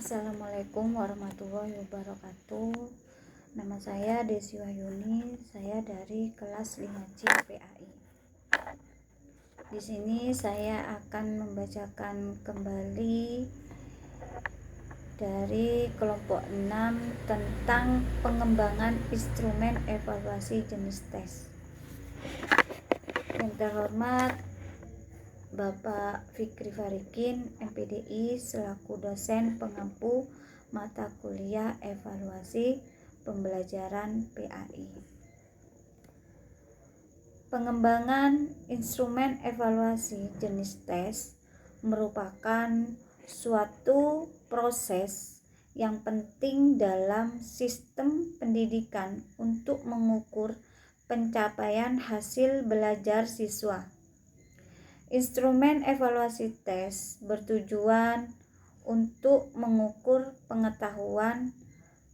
Assalamualaikum warahmatullahi wabarakatuh. Nama saya Desi Wahyuni, saya dari kelas 5C PAI. Di sini saya akan membacakan kembali dari kelompok 6 tentang pengembangan instrumen evaluasi jenis tes. Yang terhormat Bapak Fikri Farikin, MPDI, selaku dosen pengampu mata kuliah evaluasi pembelajaran PAI. Pengembangan instrumen evaluasi jenis tes merupakan suatu proses yang penting dalam sistem pendidikan untuk mengukur pencapaian hasil belajar siswa. Instrumen evaluasi tes bertujuan untuk mengukur pengetahuan,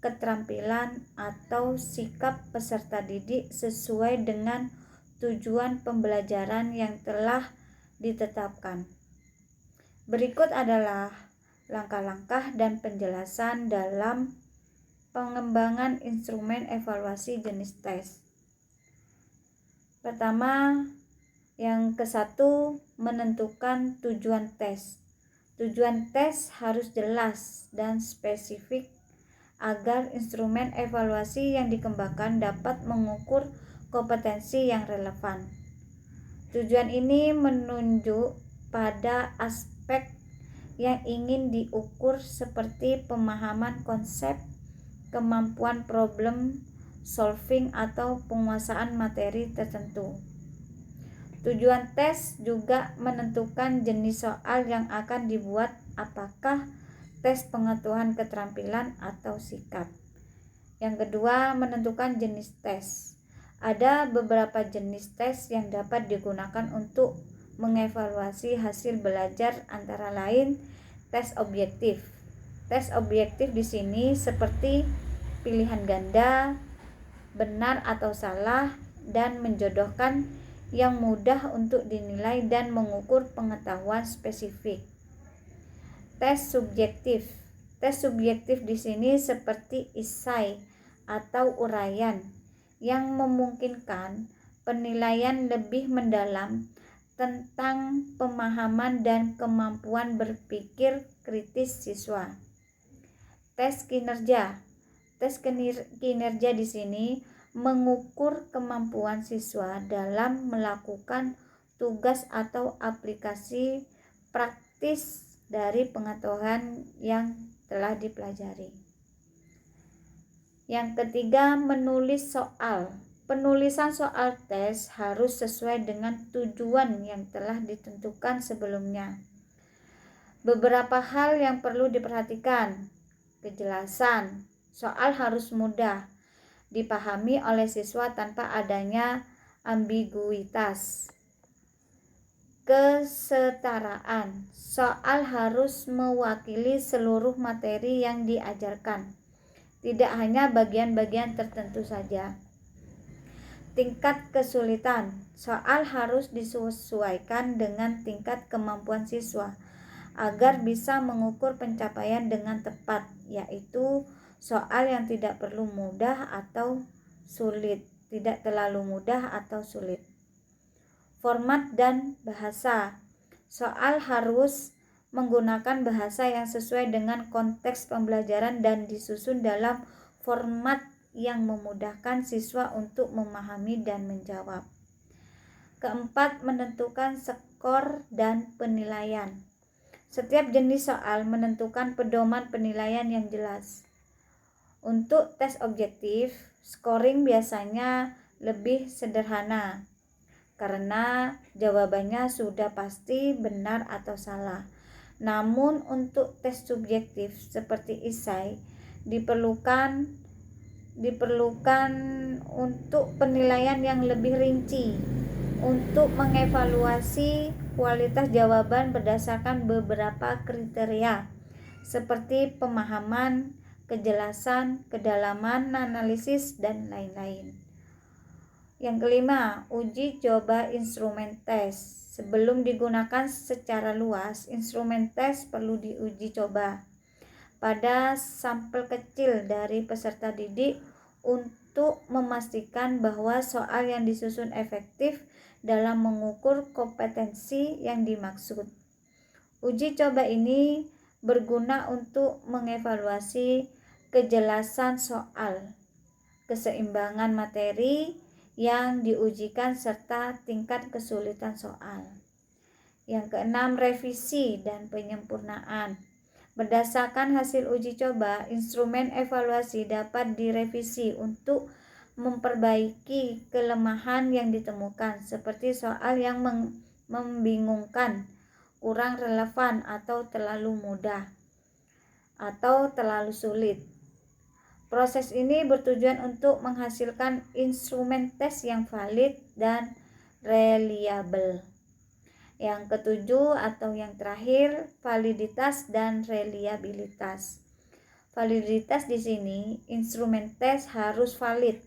keterampilan, atau sikap peserta didik sesuai dengan tujuan pembelajaran yang telah ditetapkan. Berikut adalah langkah-langkah dan penjelasan dalam pengembangan instrumen evaluasi jenis tes. Pertama, yang ke-1, menentukan tujuan tes. Tujuan tes harus jelas dan spesifik agar instrumen evaluasi yang dikembangkan dapat mengukur kompetensi yang relevan. Tujuan ini menunjuk pada aspek yang ingin diukur seperti pemahaman konsep, kemampuan problem solving, atau penguasaan materi tertentu. Tujuan tes juga menentukan jenis soal yang akan dibuat, apakah tes pengetahuan keterampilan atau sikap. Yang kedua, menentukan jenis tes. Ada beberapa jenis tes yang dapat digunakan untuk mengevaluasi hasil belajar, antara lain tes objektif. Tes objektif di sini seperti pilihan ganda, benar atau salah, dan menjodohkan yang mudah untuk dinilai dan mengukur pengetahuan spesifik. Tes subjektif. Tes subjektif di sini seperti esai atau uraian yang memungkinkan penilaian lebih mendalam tentang pemahaman dan kemampuan berpikir kritis siswa. Tes kinerja. Tes kinerja di sini mengukur kemampuan siswa dalam melakukan tugas atau aplikasi praktis dari pengetahuan yang telah dipelajari. Yang ketiga, menulis soal. Penulisan soal tes harus sesuai dengan tujuan yang telah ditentukan sebelumnya. Beberapa hal yang perlu diperhatikan. Kejelasan. Soal harus mudah dipahami oleh siswa tanpa adanya ambiguitas. Kesetaraan. Soal harus mewakili seluruh materi yang diajarkan, tidak hanya bagian-bagian tertentu saja. Tingkat kesulitan. Soal harus disesuaikan dengan tingkat kemampuan siswa agar bisa mengukur pencapaian dengan tepat, yaitu soal yang tidak perlu mudah atau sulit, tidak terlalu mudah atau sulit. Format dan bahasa. Soal harus menggunakan bahasa yang sesuai dengan konteks pembelajaran dan disusun dalam format yang memudahkan siswa untuk memahami dan menjawab. Keempat, menentukan skor dan penilaian. Setiap jenis soal menentukan pedoman penilaian yang jelas. Untuk tes objektif, scoring biasanya lebih sederhana karena jawabannya sudah pasti benar atau salah. Namun untuk tes subjektif seperti esai diperlukan untuk penilaian yang lebih rinci untuk mengevaluasi kualitas jawaban berdasarkan beberapa kriteria seperti pemahaman, kejelasan, kedalaman analisis, dan lain-lain. Yang kelima, uji coba instrumen tes. Sebelum digunakan secara luas, instrumen tes perlu diuji coba. pada sampel kecil dari peserta didik untuk memastikan bahwa soal yang disusun efektif dalam mengukur kompetensi yang dimaksud. Uji coba ini berguna untuk mengevaluasi kejelasan soal, keseimbangan materi yang diujikan, serta tingkat kesulitan soal. Yang keenam, revisi dan penyempurnaan. Berdasarkan hasil uji coba, instrumen evaluasi dapat direvisi untuk memperbaiki kelemahan yang ditemukan, seperti soal yang membingungkan, kurang relevan, atau terlalu mudah, atau terlalu sulit. Proses ini bertujuan untuk menghasilkan instrumen tes yang valid dan reliabel. Yang ketujuh atau yang terakhir, validitas dan reliabilitas. Validitas di sini, instrumen tes harus valid,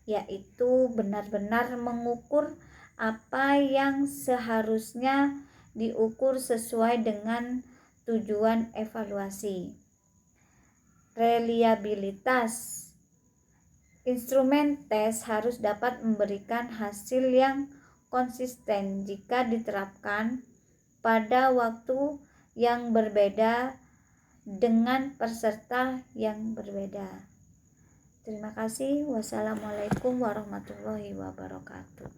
yaitu benar-benar mengukur apa yang seharusnya diukur sesuai dengan tujuan evaluasi. Reliabilitas. Instrumen tes harus dapat memberikan hasil yang konsisten jika diterapkan pada waktu yang berbeda dengan peserta yang berbeda. Terima kasih. Wassalamualaikum warahmatullahi wabarakatuh.